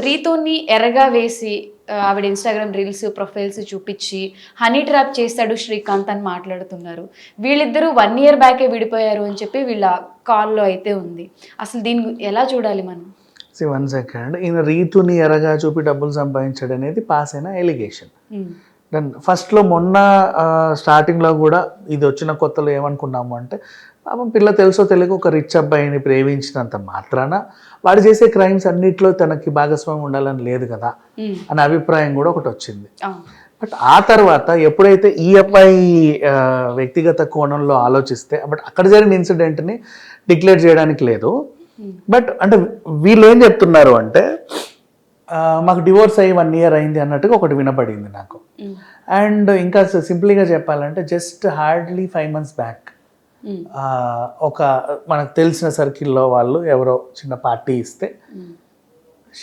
రీతూని ఎర్రగా వేసి ఆవిడ ఇన్స్టాగ్రామ్ రీల్స్ ప్రొఫైల్స్ చూపించి హనీ ట్రాప్ చేస్తాడు శ్రీకాంత్ అని మాట్లాడుతున్నారు. వీళ్ళిద్దరూ 1 year బ్యాకే విడిపోయారు అని చెప్పి వీళ్ళ కాల్లో అయితే ఉంది. అసలు దీన్ని ఎలా చూడాలి మనం? 1 second. ఈయన రీతుని ఎరగా చూపి డబ్బులు సంపాదించాడు అనేది పాస్ అయిన ఎలిగేషన్. దెన్ ఫస్ట్లో మొన్న స్టార్టింగ్లో కూడా ఇది వచ్చిన కొత్తలో ఏమనుకున్నాము అంటే పాపం పిల్ల తెలుసో తెలియక ఒక రిచ్ అబ్బాయిని ప్రేమించినంత మాత్రాన వాడు చేసే క్రైమ్స్ అన్నిట్లో తనకి భాగస్వామ్యం ఉండాలని లేదు కదా అనే అభిప్రాయం కూడా ఒకటి వచ్చింది. బట్ ఆ తర్వాత ఎప్పుడైతే ఈ అబ్బాయి వ్యక్తిగత కోణంలో ఆలోచిస్తే బట్ అక్కడ జరిగిన ఇన్సిడెంట్ని డిక్లేర్ చేయడానికి లేదు. బట్ అంటే వీళ్ళు ఏం చెప్తున్నారు అంటే మాకు డివోర్స్ అయ్యి 1 year అయింది అన్నట్టుగా ఒకటి వినపడింది నాకు. అండ్ ఇంకా సింపుల్గా చెప్పాలంటే జస్ట్ హార్డ్లీ 5 months బ్యాక్ ఒక మనకు తెలిసిన సర్కిల్లో వాళ్ళు ఎవరో చిన్న పార్టీ ఇస్తే